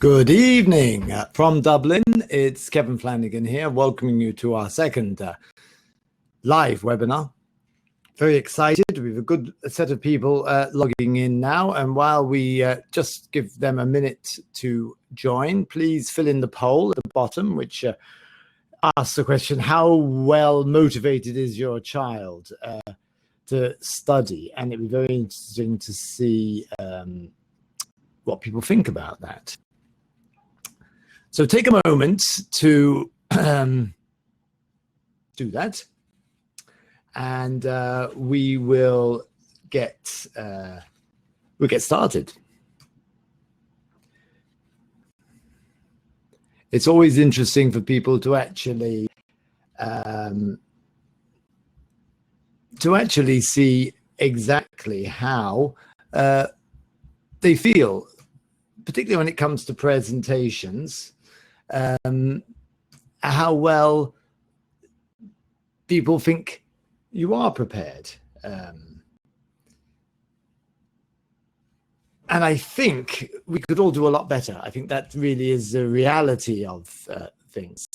Good evening from Dublin. It's Kevin Flanagan here, welcoming you to our second live webinar. Very excited. We have a good set of people logging in now. And while we just give them a minute to join, please fill in the poll at the bottom, which asks the question, how well motivated is your child to study? And it'd be very interesting to see what people think about that. So take a moment to do that, and we will get started. It's always interesting for people to actually see exactly how they feel, particularly when it comes to presentations. How well people think you are prepared. And I think we could all do a lot better. I think that really is the reality of things.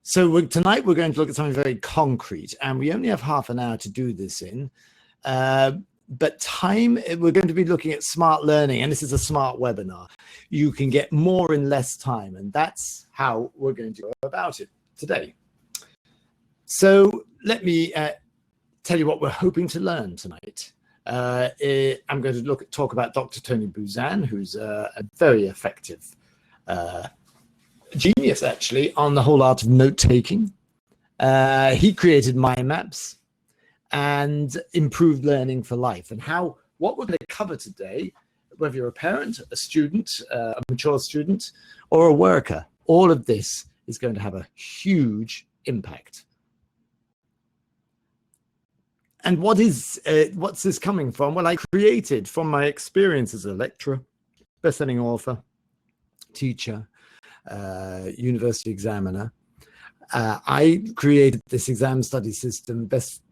So tonight we're going to look at something very concrete, and we only have half an hour to do this in. But we're going to be looking at smart learning, and this is a smart webinar. You can get more in less time, and that's how we're going to go about it today. So let me tell you what we're hoping to learn tonight. I'm going to talk about Dr. Tony Buzan, who's a very effective genius, actually, on the whole art of note-taking. He created mind maps and improved learning for life, and what we're going to cover today, whether you're a parent, a student, a mature student, or a worker, all of this is going to have a huge impact. And what's this coming from? Well, I created from my experience as a lecturer, best-selling author, teacher, university examiner. I created this exam study system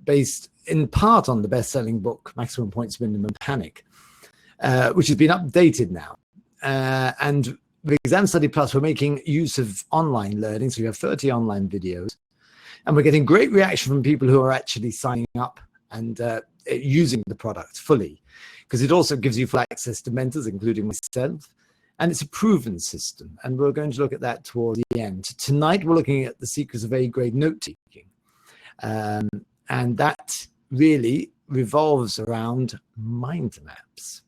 based in part on the best-selling book, Maximum Points, Minimum Panic, which has been updated now. And with Exam Study Plus, we're making use of online learning. So we have 30 online videos. And we're getting great reaction from people who are actually signing up and using the product fully, because it also gives you full access to mentors, including myself. And it's a proven system, and we're going to look at that toward the end. Tonight, we're looking at the secrets of A-grade note-taking. And that really revolves around mind maps.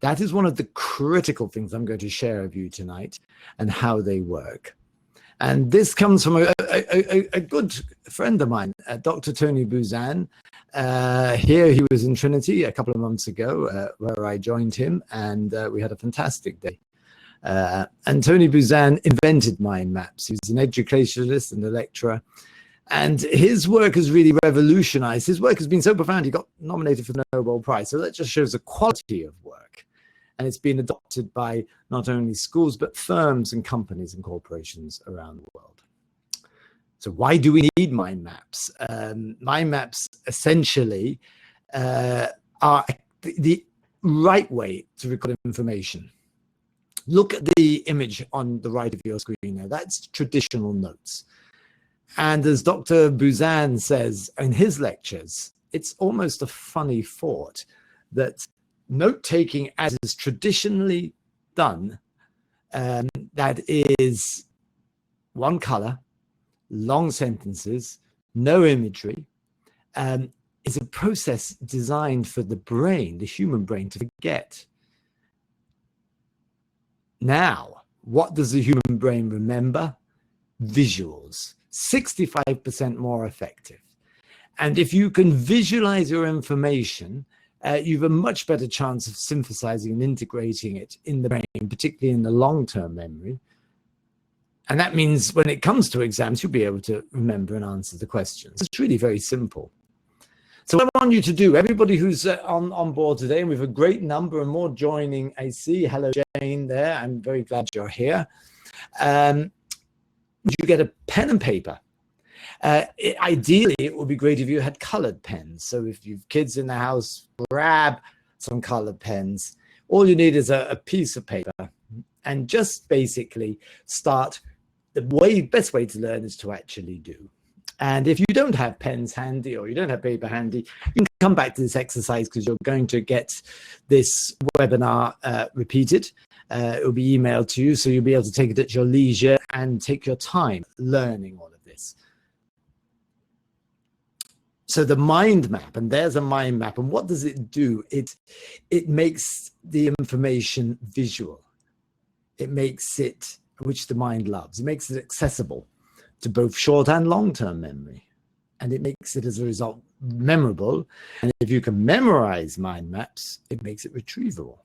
That is one of the critical things I'm going to share with you tonight and how they work. And this comes from a good friend of mine, Dr. Tony Buzan. Here he was in Trinity a couple of months ago, where I joined him, and we had a fantastic day. And Tony Buzan invented mind maps. He was an educationalist and a lecturer. And his work has really revolutionized. His work has been so profound, he got nominated for the Nobel Prize. So that just shows the quality of work. And it's been adopted by not only schools, but firms and companies and corporations around the world. So why do we need mind maps? Mind maps essentially are the right way to record information. Look at the image on the right of your screen now. That's traditional notes. And as Dr. Buzan says in his lectures, it's almost a funny thought that note-taking as is traditionally done, that is one color, long sentences, no imagery, is a process designed for the brain, the human brain, to forget. Now, what does the human brain remember? Visuals, 65% more effective. And if you can visualize your information, you have a much better chance of synthesizing and integrating it in the brain, particularly in the long-term memory. And that means when it comes to exams, you'll be able to remember and answer the questions. It's really very simple. So what I want you to do, everybody who's on board today, and we have a great number and more joining, I see. Hello, Jane, there. I'm very glad you're here. You get a pen and paper. Ideally, it would be great if you had colored pens. So if you've kids in the house, grab some colored pens. All you need is a piece of paper, and just basically start. The best way to learn is to actually do. And if you don't have pens handy or you don't have paper handy, you can come back to this exercise because you're going to get this webinar repeated. It will be emailed to you, so you'll be able to take it at your leisure and take your time learning all of this. So the mind map, and there's a mind map, and what does it do? It makes the information visual. It makes it, which the mind loves, it makes it accessible to both short and long-term memory. And it makes it, as a result, memorable. And if you can memorize mind maps, it makes it retrievable.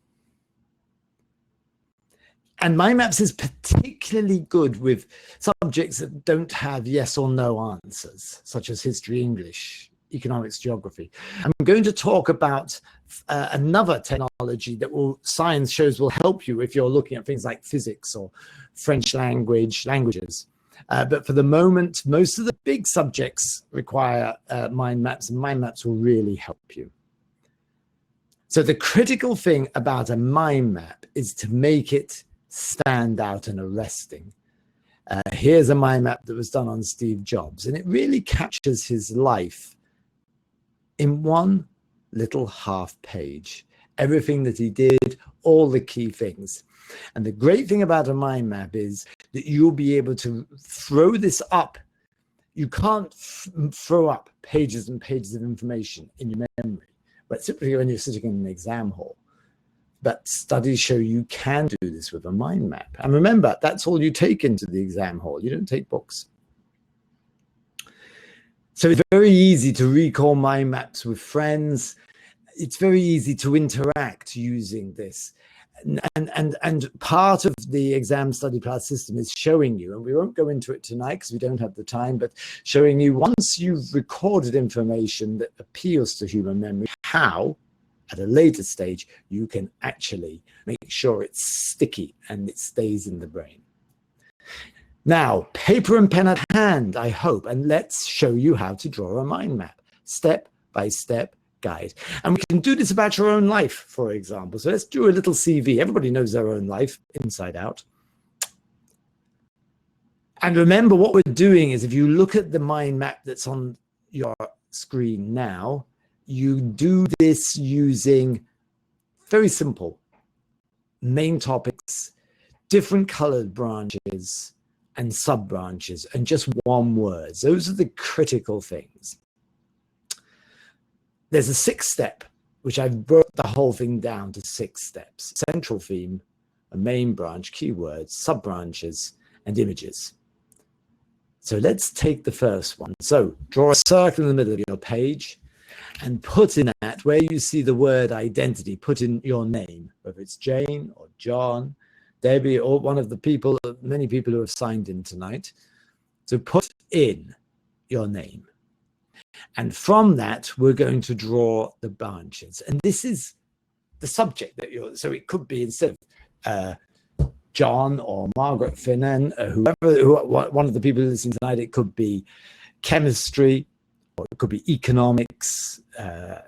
And mind maps is particularly good with subjects that don't have yes or no answers, such as history, English, economics, geography. I'm going to talk about another technology that science shows will help you if you're looking at things like physics or French languages. But for the moment, most of the big subjects require mind maps, and mind maps will really help you. So the critical thing about a mind map is to make it stand out and arresting. Here's a mind map that was done on Steve Jobs, and it really captures his life in one little half page. Everything that he did, all the key things. And the great thing about a mind map is that you'll be able to throw this up. You can't throw up pages and pages of information in your memory, but typically when you're sitting in an exam hall. But studies show you can do this with a mind map. And remember, that's all you take into the exam hall. You don't take books. So it's very easy to recall mind maps with friends. It's very easy to interact using this. And part of the exam study plan system is showing you, and we won't go into it tonight because we don't have the time, but showing you once you've recorded information that appeals to human memory, how at a later stage you can actually make sure it's sticky and it stays in the brain. Now, paper and pen at hand, I hope, and let's show you how to draw a mind map, step-by-step guide. And we can do this about your own life, for example. So let's do a little CV. Everybody knows their own life inside out. And remember, what we're doing is, if you look at the mind map that's on your screen now, you do this using very simple main topics, different colored branches and sub branches, and just one word. Those are the critical things. There's a 6-step, which I've broke the whole thing down to 6 steps: central theme, a main branch, keywords, sub branches, and images. So let's take the first one. So draw a circle in the middle of your page and put in that, where you see the word identity, put in your name, whether it's Jane or John, Debbie, or one of the people, many people who have signed in tonight. So put in your name. And from that, we're going to draw the branches. And this is the subject that you're, so it could be, instead of John or Margaret Finnan, one of the people listening tonight, it could be chemistry, or it could be economics,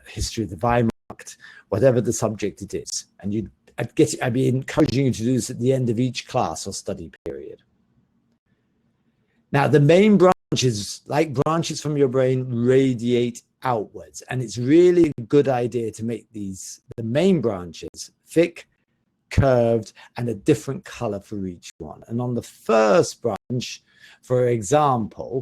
history of the Wehrmacht, whatever the subject it is. And I'd be encouraging you to do this at the end of each class or study period. Now, the main branches, like branches from your brain, radiate outwards. And it's really a good idea to make the main branches thick, curved, and a different color for each one. And on the first branch, for example,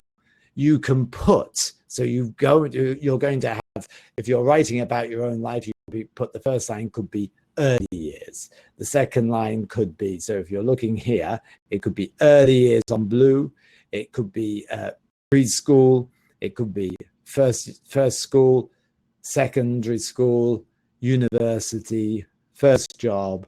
you can put, so you're going to have, if you're writing about your own life, you put the first line could be early years. The second line could be, so if you're looking here, it could be early years on blue. It could be preschool. It could be first school, secondary school, university, first job,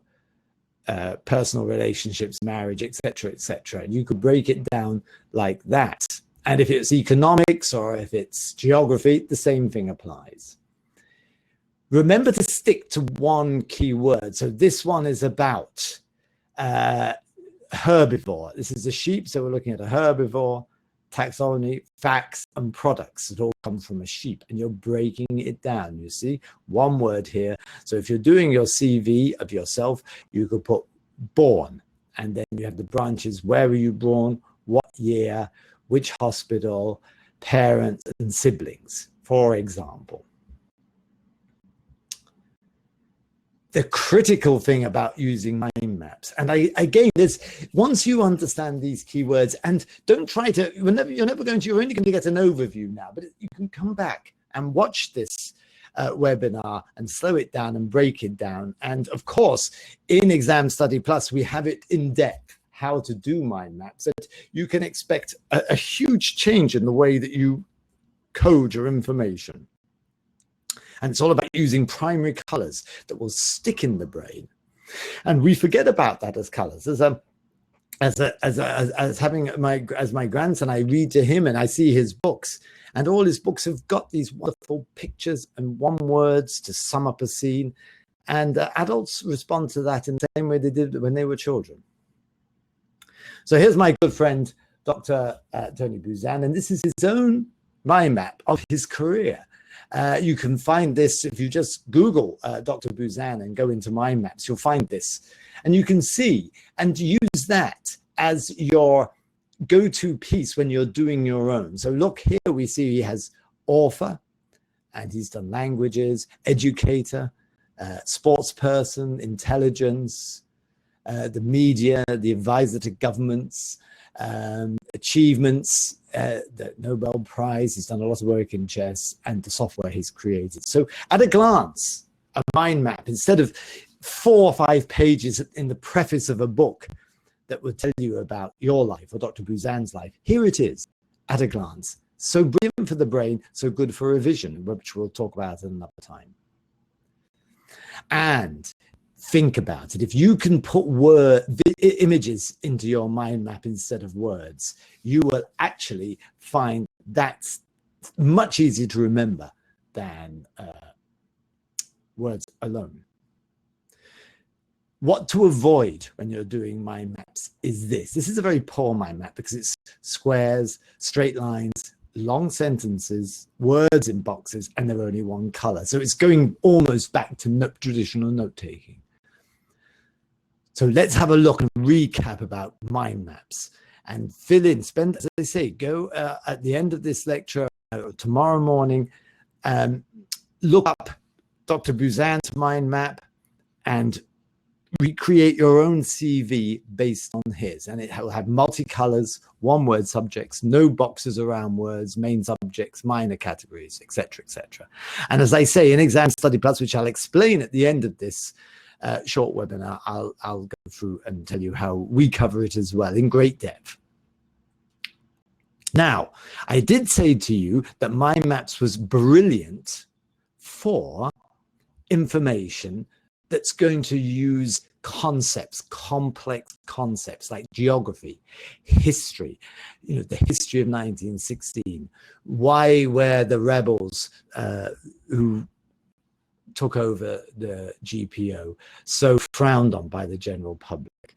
personal relationships, marriage, etc., etc. And you could break it down like that. And if it's economics or if it's geography, the same thing applies. Remember to stick to one key word. So this one is about herbivore. This is a sheep, so we're looking at a herbivore. taxonomy, facts, and products. It all comes from a sheep, and you're breaking it down. You see, one word here. So if you're doing your CV of yourself, you could put born, and then you have the branches. Where were you born? What year? Which hospital? Parents and siblings, for example. The critical thing about using mind maps, and again, once you understand these keywords, and don't try to, you're only going to get an overview now, but you can come back and watch this webinar and slow it down and break it down. And of course, in Exam Study Plus, we have it in depth, how to do mind maps. And you can expect a huge change in the way that you code your information. And it's all about using primary colors that will stick in the brain. And we forget about that as colors. As my grandson, I read to him and I see his books, and all his books have got these wonderful pictures and one words to sum up a scene. And adults respond to that in the same way they did when they were children. So here's my good friend, Dr. Tony Buzan, and this is his own mind map of his career. You can find this if you just Google Dr. Buzan and go into mind maps. You'll find this, and you can see and use that as your go-to piece when you're doing your own. So look here, we see he has author, and he's done languages, educator, sports person, intelligence, the media, the advisor to governments, achievements, the Nobel Prize. He's done a lot of work in chess, and the software he's created. So at a glance, a mind map, instead of 4 or 5 pages in the preface of a book that would tell you about your life or Dr. Buzan's life, here it is at a glance. So brilliant for the brain, so good for revision, which we'll talk about at another time. And think about it. If you can put images into your mind map instead of words, you will actually find that's much easier to remember than words alone. What to avoid when you're doing mind maps is this. This is a very poor mind map because it's squares, straight lines, long sentences, words in boxes, and they're only one color. So it's going almost back to traditional note-taking. So let's have a look and recap about mind maps and fill in, as I say, go at the end of this lecture tomorrow morning, look up Dr. Buzan's mind map and recreate your own CV based on his. And it will have multicolors, one-word subjects, no boxes around words, main subjects, minor categories, etc., etc. And as I say, in Exam Study Plus, which I'll explain at the end of this short webinar, I'll go through and tell you how we cover it as well in great depth. Now, I did say to you that mind maps was brilliant for information that's going to use concepts, complex concepts like geography, history, the history of 1916, why were the rebels who took over the GPO so frowned on by the general public.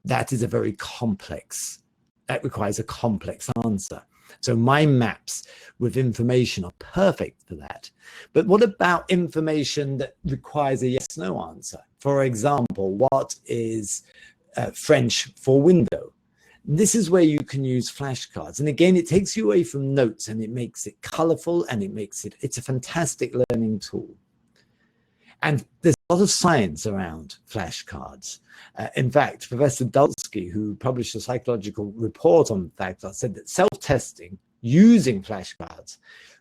That is a very complex, that requires a complex answer. So mind maps with information are perfect for that. But what about information that requires a yes/no answer? For example, what is French for window? This is where you can use flashcards. And again, it takes you away from notes and it makes it colorful, and it's a fantastic learning tool. And there's a lot of science around flashcards. In fact, Professor Dulski, who published a psychological report on flashcards, said that self-testing using flashcards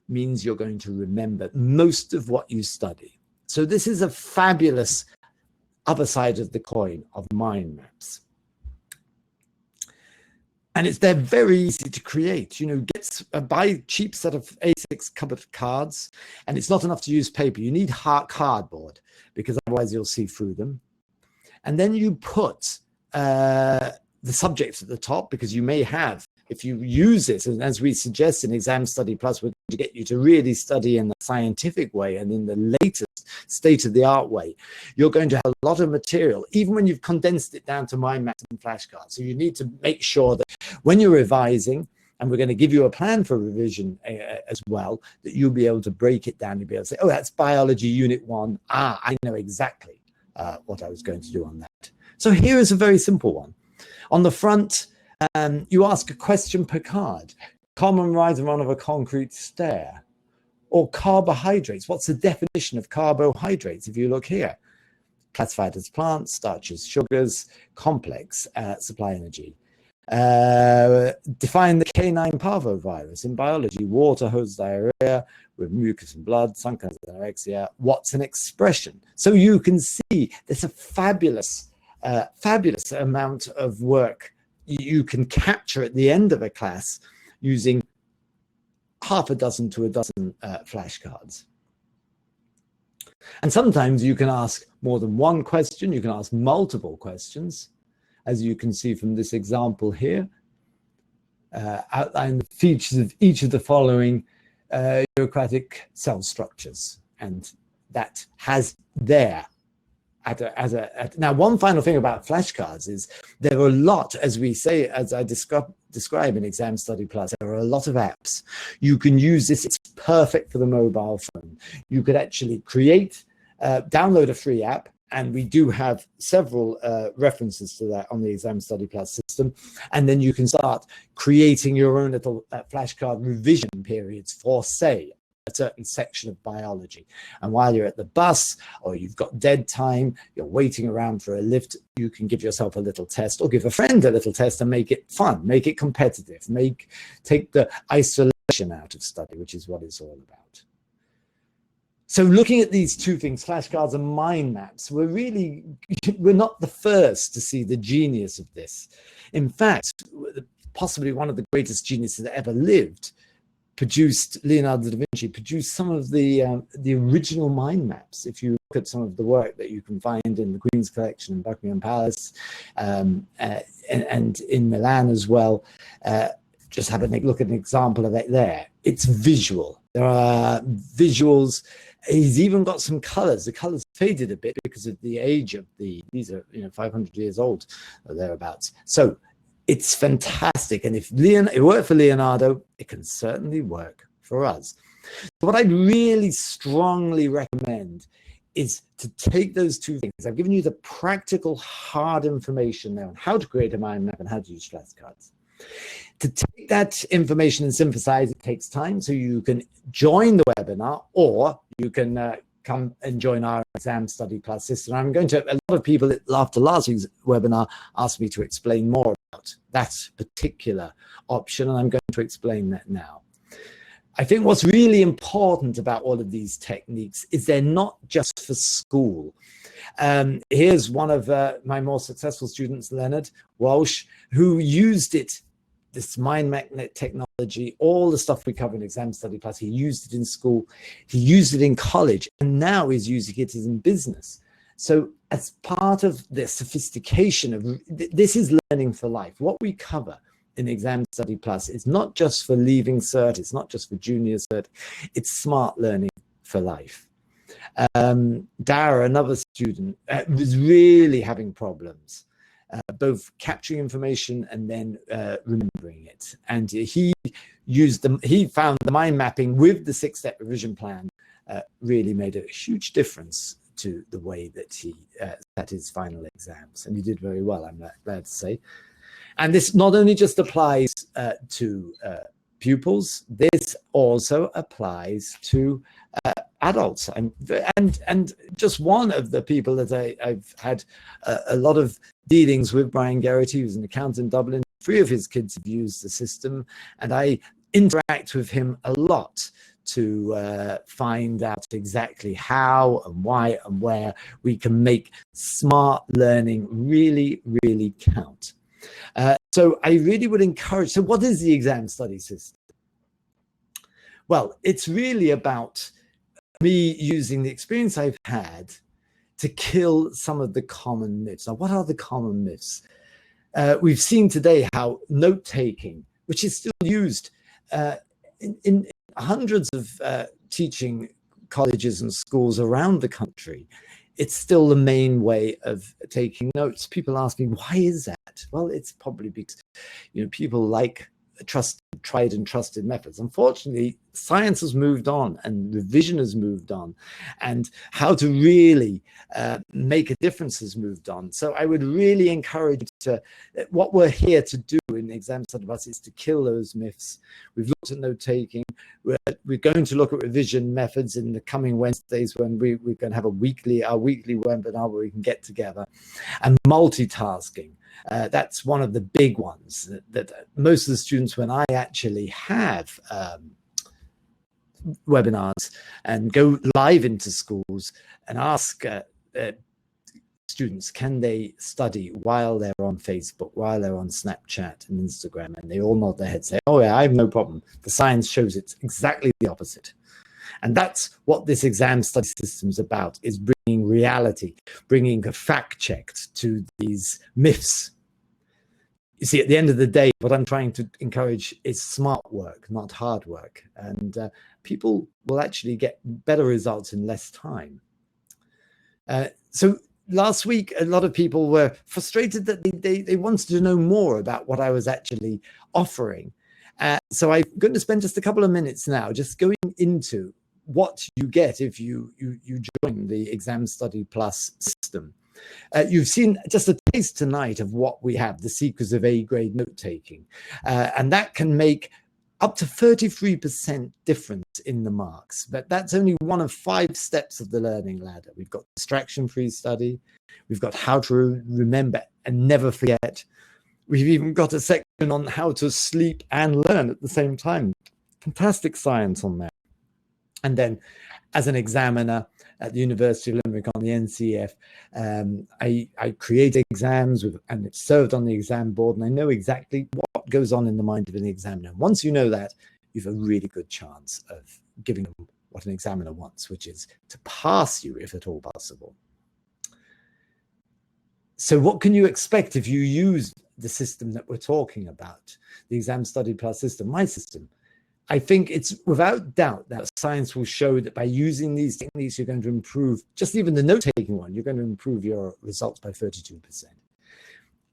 means you're going to remember most of what you study. So this is a fabulous other side of the coin of mind maps. And they're very easy to create. Buy a cheap set of A6 covered cards, and it's not enough to use paper. You need hard cardboard because otherwise you'll see through them. And then you put the subjects at the top, because you may have, if you use this, and as we suggest in Exam Study Plus, we're going to get you to really study in the scientific way and in the latest state-of-the-art way. You're going to have a lot of material, even when you've condensed it down to mind maps and flashcards. So you need to make sure that when you're revising, And we're going to give you a plan for revision as well, that you'll be able to break it down. You'll be able to say, oh, that's biology unit 1. Ah, I know exactly what I was going to do on that. So here is a very simple one. On the front, you ask a question per card. Common rise and run of a concrete stair. Or carbohydrates. What's the definition of carbohydrates? If you look here, classified as plants, starches, sugars, complex, supply energy. Define the canine parvovirus in biology. Water, hose, diarrhea with mucus and blood, some kinds of anorexia. What's an expression? So you can see there's a fabulous amount of work you can capture at the end of a class using half a dozen to a dozen flashcards. And sometimes you can ask more than one question. You can ask multiple questions. As you can see from this example here, outline the features of each of the following eukaryotic cell structures. And that has there. Now, one final thing about flashcards is there are a lot, as we say, as I describe in Exam Study Plus, there are a lot of apps. You can use this. It's perfect for the mobile phone. You could actually download a free app, and we do have several references to that on the Exam Study Plus system. And then you can start creating your own little flashcard revision periods for, say, a certain section of biology. And while you're at the bus or you've got dead time, you're waiting around for a lift, you can give yourself a little test or give a friend a little test and make it fun, make it competitive, take the isolation out of study, which is what it's all about. So looking at these two things, flashcards and mind maps, we're not the first to see the genius of this. In fact, possibly one of the greatest geniuses that ever lived, Leonardo da Vinci produced some of the original mind maps. If you look at some of the work that you can find in the Queen's Collection in Buckingham Palace and in Milan as well, just have a look at an example of it there. It's visual. There are visuals. He's even got some colors. The colors faded a bit because of the age of these are 500 years old or thereabouts. So it's fantastic. And if it worked for Leonardo, it can certainly work for us. What I'd really strongly recommend is to take those two things. I've given you the practical, hard information there on how to create a mind map and how to use flashcards. To take that information and synthesize, it takes time. So you can join the webinar, or you can come and join our Exam Study Plus system. A lot of people after last week's webinar asked me to explain more about that particular option, and I'm going to explain that now. I think what's really important about all of these techniques is they're not just for school. Here's one of my more successful students, Leonard Walsh, who used it, this mind magnet technology, all the stuff we cover in Exam Study Plus. He used it in school, he used it in college, and now he's using it in business. So as part of the sophistication of this is learning for life. What we cover in Exam Study Plus is not just for leaving cert, it's not just for junior cert, it's smart learning for life. Dara, another student, was really having problems, both capturing information and then remembering it. And he found the mind mapping with the 6-step revision plan really made a huge difference to the way that he sat his final exams. And he did very well, I'm glad to say. And this not only just applies to pupils, this also applies to adults. And just one of the people that I've had a lot of dealings with, Brian Garrity, who's an accountant in Dublin. 3 of his kids have used the system, and I interact with him a lot to find out exactly how and why and where we can make smart learning really, really count. So I really would encourage, so what is the exam study system? Well, it's really about me using the experience I've had to kill some of the common myths. Now, what are the common myths? We've seen today how note-taking, which is still used in hundreds of teaching colleges and schools around the country, it's still the main way of taking notes. People ask me, why is that? Well, it's probably because people like tried and trusted methods. Unfortunately, science has moved on and revision has moved on, and how to really make a difference has moved on. So I would really encourage you to, what we're here to do in Exam Study Plus is to kill those myths. We've looked at note-taking. We're going to look at revision methods in the coming Wednesdays when we're going to have our weekly webinar where we can get together. And multitasking. That's one of the big ones that most of the students, when I actually have webinars and go live into schools and ask students, can they study while they're on Facebook, while they're on Snapchat and Instagram? And they all nod their heads, say, oh yeah, I have no problem. The science shows it's exactly the opposite. And that's what this exam study system is about, is bringing reality, bringing a fact check to these myths. You see, at the end of the day, what I'm trying to encourage is smart work, not hard work. And people will actually get better results in less time. So last week, a lot of people were frustrated that they wanted to know more about what I was actually offering. So I'm going to spend just a couple of minutes now just going into what you get if you join the Exam Study Plus system. You've seen just a taste tonight of what we have, the Secrets of A-grade note-taking. And that can make up to 33% difference in the marks. But that's only one of 5 steps of the learning ladder. We've got distraction-free study. We've got how to remember and never forget. We've even got a section on how to sleep and learn at the same time. Fantastic science on that. And then as an examiner at the University of Limerick on the NCF, I create exams and it's served on the exam board, and I know exactly what goes on in the mind of an examiner. Once you know that, you have a really good chance of giving them what an examiner wants, which is to pass you if at all possible. So what can you expect if you use the system that we're talking about, the Exam Study Plus system, my system? I think it's without doubt that science will show that by using these techniques, you're going to improve, just even the note-taking one, you're going to improve your results by 32%.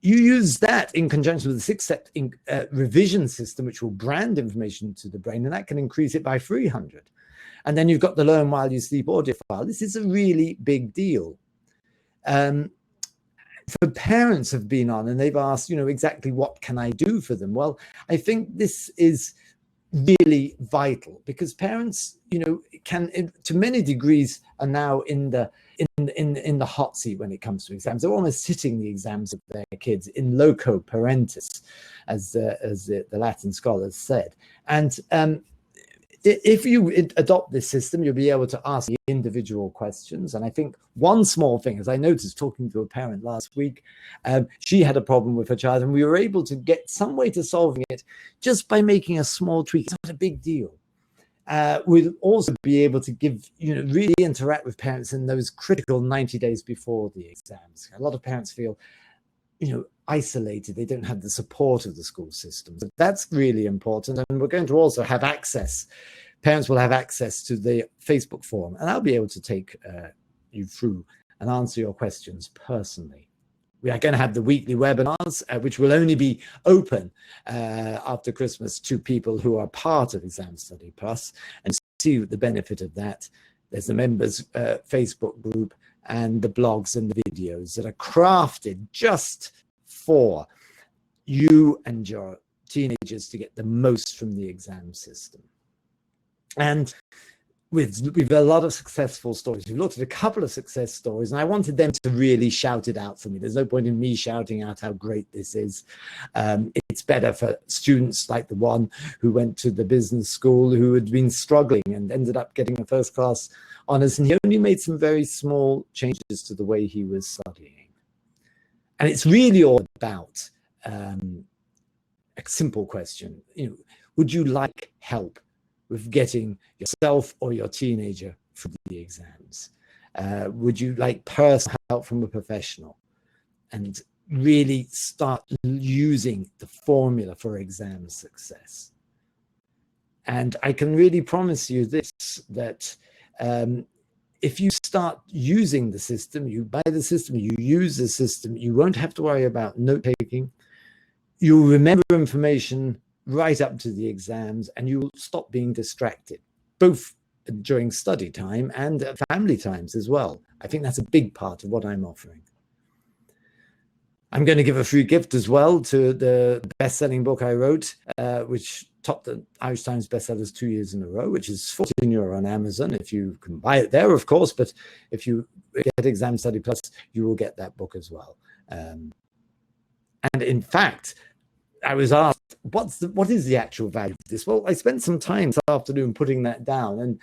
You use that in conjunction with the 6-step revision system, which will brand information to the brain, and that can increase it by 300. And then you've got the Learn While You Sleep audio file. This is a really big deal. For parents have been on and they've asked, exactly what can I do for them? Well, I think this is really vital because parents, can, to many degrees, are now in the hot seat when it comes to exams. They're almost sitting the exams of their kids in loco parentis, as the Latin scholars said. And if you adopt this system, you'll be able to ask the individual questions. And I think one small thing, as I noticed talking to a parent last week, she had a problem with her child, and we were able to get some way to solving it just by making a small tweak. It's not a big deal. We'll also be able to give, really interact with parents in those critical 90 days before the exams. A lot of parents feel, isolated. They don't have the support of the school system. So that's really important. And we're going to also have access. Parents will have access to the Facebook forum, and I'll be able to take you through and answer your questions personally. We are going to have the weekly webinars, which will only be open after Christmas to people who are part of Exam Study Plus, and see the benefit of that. There's the members Facebook group and the blogs and the videos that are crafted just for you and your teenagers to get the most from the exam system. And we've a lot of successful stories. We've looked at a couple of success stories, and I wanted them to really shout it out for me. There's no point in me shouting out how great this is. It's better for students like the one who went to the business school, who had been struggling and ended up getting a first-class honours, and he only made some very small changes to the way he was studying. And it's really all about a simple question. Would you like help with getting yourself or your teenager through the exams? Would you like personal help from a professional? And really start using the formula for exam success. And I can really promise you this, that if you start using the system, you buy the system, you use the system, you won't have to worry about note-taking. You'll remember information right up to the exams, and you will stop being distracted, both during study time and at family times as well. I think that's a big part of what I'm offering. I'm going to give a free gift as well to the best-selling book I wrote, which topped the Irish Times bestsellers 2 years in a row, which is €14 on Amazon. If you can buy it there, of course, but if you get Exam Study Plus, you will get that book as well. And in fact, I was asked, what is the actual value of this? Well, I spent some time this afternoon putting that down. And,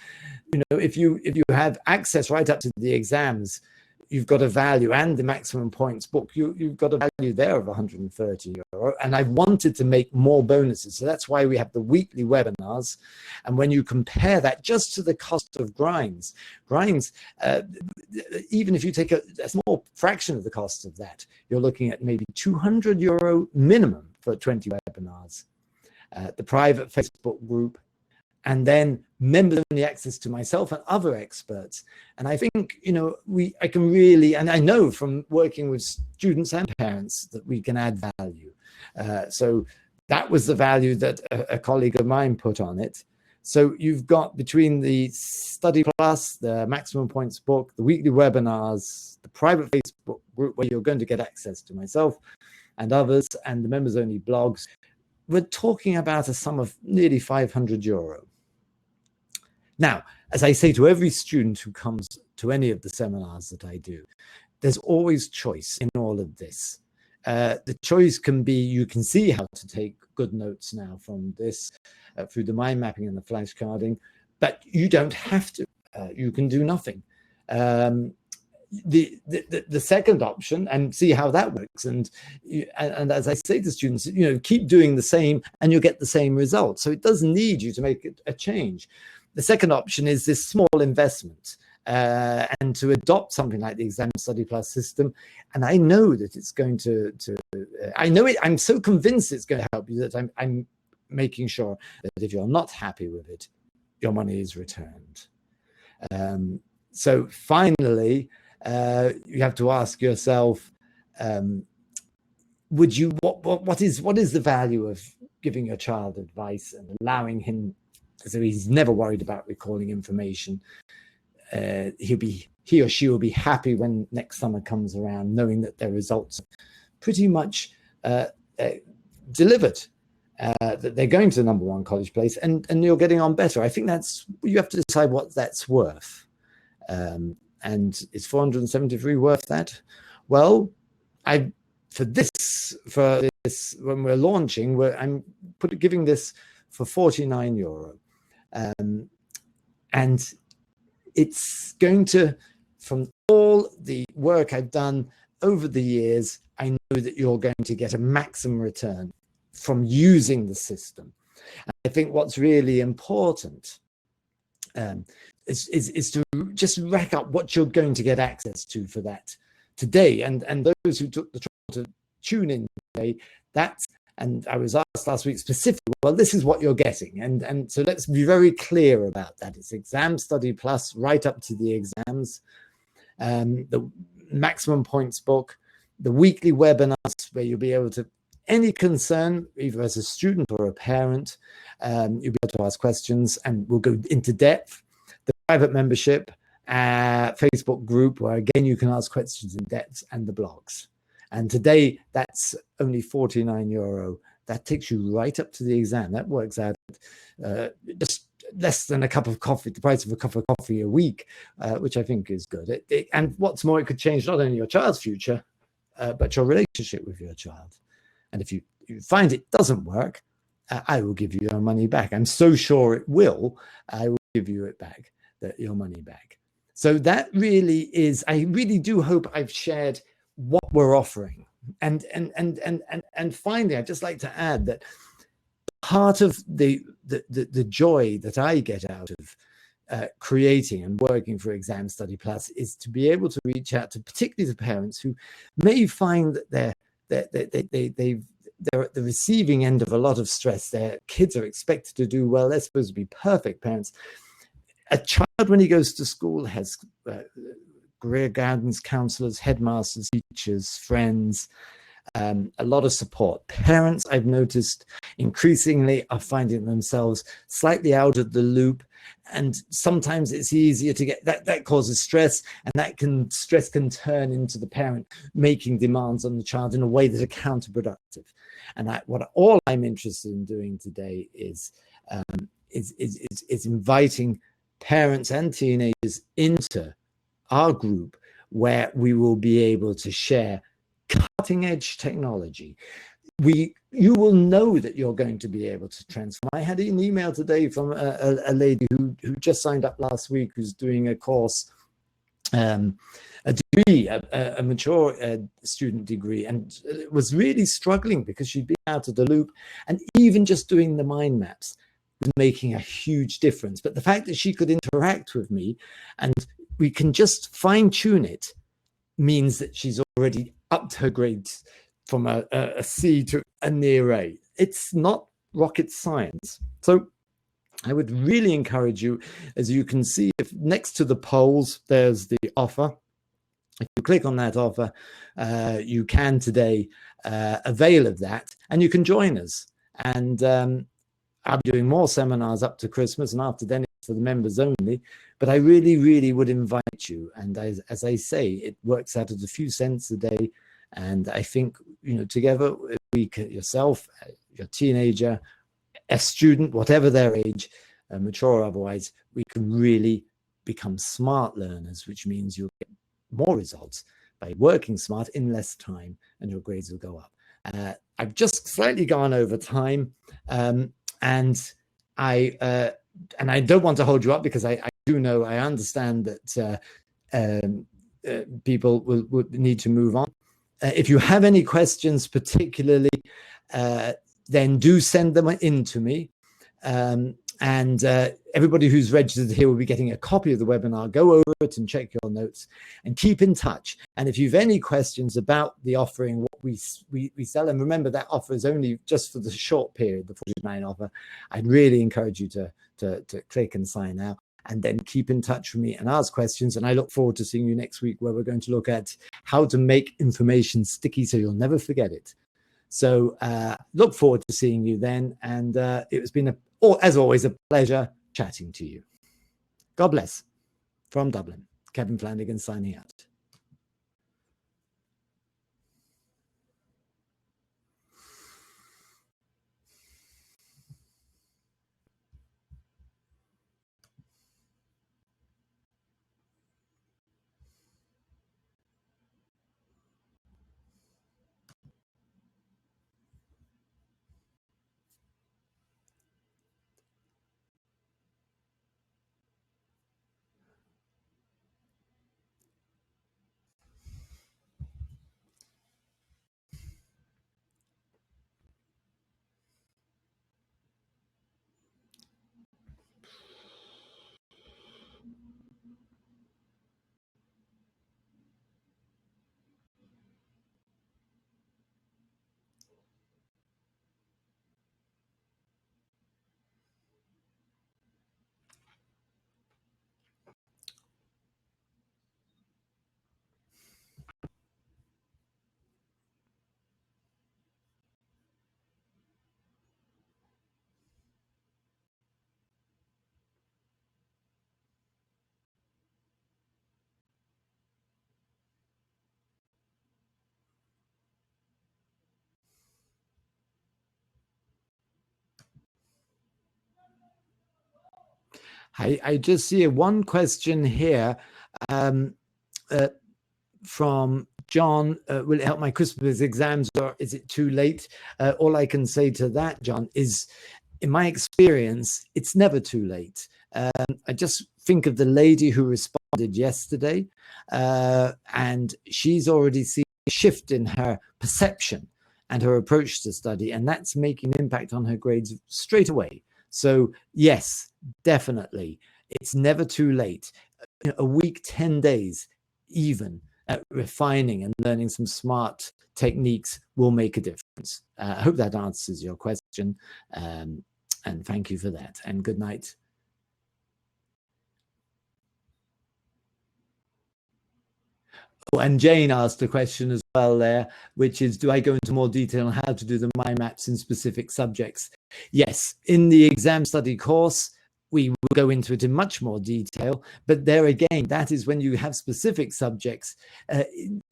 if you have access right up to the exams, you've got a value, and the Maximum Points book, you've got a value there of €130. And I wanted to make more bonuses. So that's why we have the weekly webinars. And when you compare that just to the cost of Grinds, even if you take a small fraction of the cost of that, you're looking at maybe €200 minimum for 20 webinars. The private Facebook group, and then members-only access to myself and other experts. And I think, I can really, and I know from working with students and parents that we can add value. So that was the value that a colleague of mine put on it. So you've got, between the Study Plus, the Maximum Points book, the weekly webinars, the private Facebook group where you're going to get access to myself and others, and the members-only blogs, we're talking about a sum of nearly €500. Now, as I say to every student who comes to any of the seminars that I do, there's always choice in all of this. The choice can be, you can see how to take good notes now from this through the mind mapping and the flashcarding, but you don't have to. You can do nothing. The second option, and see how that works, and as I say to students, keep doing the same and you'll get the same result. So it doesn't need you to make a change. The second option is this small investment, and to adopt something like the Exam Study Plus system. And I know that it's going to I know it. I'm so convinced it's going to help you that I'm making sure that if you're not happy with it, your money is returned. So finally, you have to ask yourself, what is the value of giving your child advice and allowing him, so he's never worried about recalling information. He or she will be happy when next summer comes around, knowing that their results are pretty much delivered, that they're going to the #1 college place, and you're getting on better. I think you have to decide what that's worth. And is 473 worth that? Well, for this, when we're launching, I'm giving this for €49. And it's going to, from all the work I've done over the years, I know that you're going to get a maximum return from using the system. And I think what's really important is to just rack up what you're going to get access to for that today. And those who took the trouble to tune in today, and I was asked last week specifically, well, this is what you're getting. And so let's be very clear about that. It's Exam Study Plus right up to the exams, the Maximum Points book, the weekly webinars where you'll be able to, any concern, either as a student or a parent, you'll be able to ask questions and we'll go into depth. The private membership, Facebook group, where again, you can ask questions in depth, and the blogs. And today, that's only €49. That takes you right up to the exam. That works out just less than a cup of coffee, the price of a cup of coffee a week, which I think is good. And what's more, it could change not only your child's future, but your relationship with your child. And if you find it doesn't work, I will give you your money back. I'm so sure it will. I will give you it back, your money back. So that really is, I really do hope I've shared what we're offering. And finally, I'd just like to add that part of the joy that I get out of creating and working for Exam Study Plus is to be able to reach out to, particularly the parents who may find that they're at the receiving end of a lot of stress. Their kids are expected to do well. They're supposed to be perfect parents. A child, when he goes to school, has career guidance counselors, headmasters, teachers, friends, a lot of support. Parents, I've noticed, increasingly are finding themselves slightly out of the loop, and sometimes it's easier to get that causes stress, and stress can turn into the parent making demands on the child in a way that are counterproductive. And all I'm interested in doing today is inviting parents and teenagers into our group, where we will be able to share cutting edge technology. You will know that you're going to be able to transform. I had an email today from a lady who just signed up last week, who's doing a course, a degree, a mature student degree, and was really struggling because she'd been out of the loop, and even just doing the mind maps was making a huge difference. But the fact that she could interact with me and we can just fine tune it means that she's already upped her grades from a C to a near A. It's not rocket science. So I would really encourage you, as you can see, if next to the polls, there's the offer. If you click on that offer, you can today avail of that, and you can join us. And I'm doing more seminars up to Christmas, and after then it's for the members only. But I really, really would invite you. And as I say, it works out at a few cents a day. And I think, together, we can, yourself, your teenager, a student, whatever their age, mature or otherwise, we can really become smart learners, which means you'll get more results by working smart in less time, and your grades will go up. I've just slightly gone over time, and I don't want to hold you up, because I understand that people will need to move on. If you have any questions particularly, then do send them in to me. And everybody who's registered here will be getting a copy of the webinar. Go over it and check your notes and keep in touch. And if you've any questions about the offering, what we sell, and remember that offer is only just for the short period, the 49 offer, I'd really encourage you to click and sign out, and then keep in touch with me and ask questions. And I look forward to seeing you next week, where we're going to look at how to make information sticky so you'll never forget it. So look forward to seeing you then. And it's been, as always, a pleasure chatting to you. God bless. From Dublin, Kevin Flanagan signing out. I just see one question here from John. Will it help my Christmas exams, or is it too late? All I can say to that, John, is in my experience, it's never too late. I just think of the lady who responded yesterday, and she's already seen a shift in her perception and her approach to study, and that's making an impact on her grades straight away. So yes, definitely, it's never too late. A week, 10 days, even at refining and learning some smart techniques will make a difference. I hope that answers your question, and thank you for that, and good night. Oh, and Jane asked a question as well there, which is, do I go into more detail on how to do the mind maps in specific subjects? Yes, in the exam study course, we will go into it in much more detail, but there again, that is when you have specific subjects.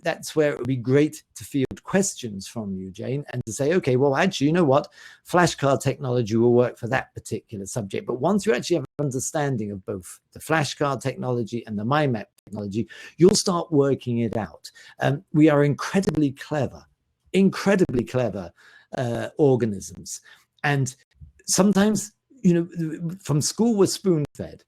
That's where it would be great to field questions from you, Jane, and to say, okay, well, actually, you know what? Flashcard technology will work for that particular subject. But once you actually have an understanding of both the flashcard technology and the mind map technology, you'll start working it out. We are incredibly clever organisms. And sometimes, you know, from school we're spoon-fed.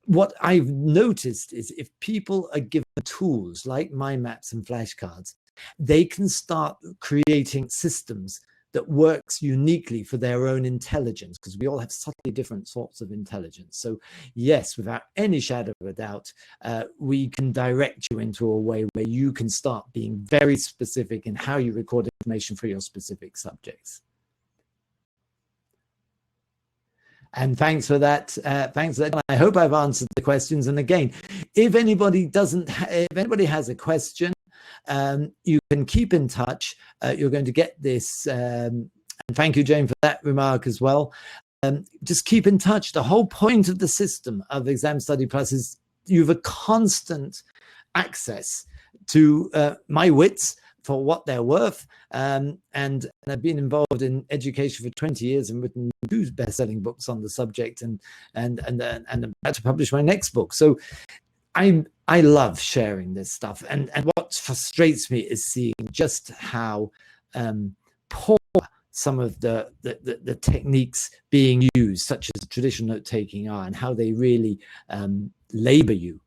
What I've noticed is if people are given tools like mind maps and flashcards, they can start creating systems that works uniquely for their own intelligence, because we all have subtly different sorts of intelligence. So yes, without any shadow of a doubt, we can direct you into a way where you can start being very specific in how you record information for your specific subjects. And thanks for that. Thanks for that. I hope I've answered the questions. And again, if anybody has a question, you can keep in touch. You're going to get this. And thank you, Jane, for that remark as well. Just keep in touch. The whole point of the system of Exam Study Plus is you have a constant access to my wits for what they're worth. And I've been involved in education for 20 years and written 2 best-selling books on the subject, and I'm about to publish my next book. So I love sharing this stuff. And what frustrates me is seeing just how poor some of the techniques being used, such as traditional note-taking, are, and how they really labor you.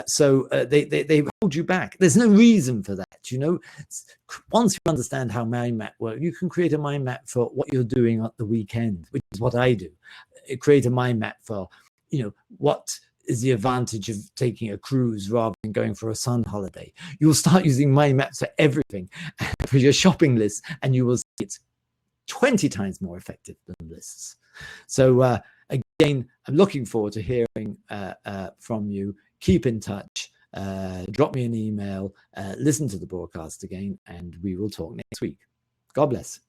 So they hold you back. There's no reason for that. You know, once you understand how mind map works, you can create a mind map for what you're doing at the weekend, which is what I do. Create a mind map for, you know, what is the advantage of taking a cruise rather than going for a sun holiday. You'll start using mind maps for everything, for your shopping list, and you will see it's 20 times more effective than lists. So again, I'm looking forward to hearing from you. Keep in touch. Drop me an email. Listen to the broadcast again, and we will talk next week. God bless.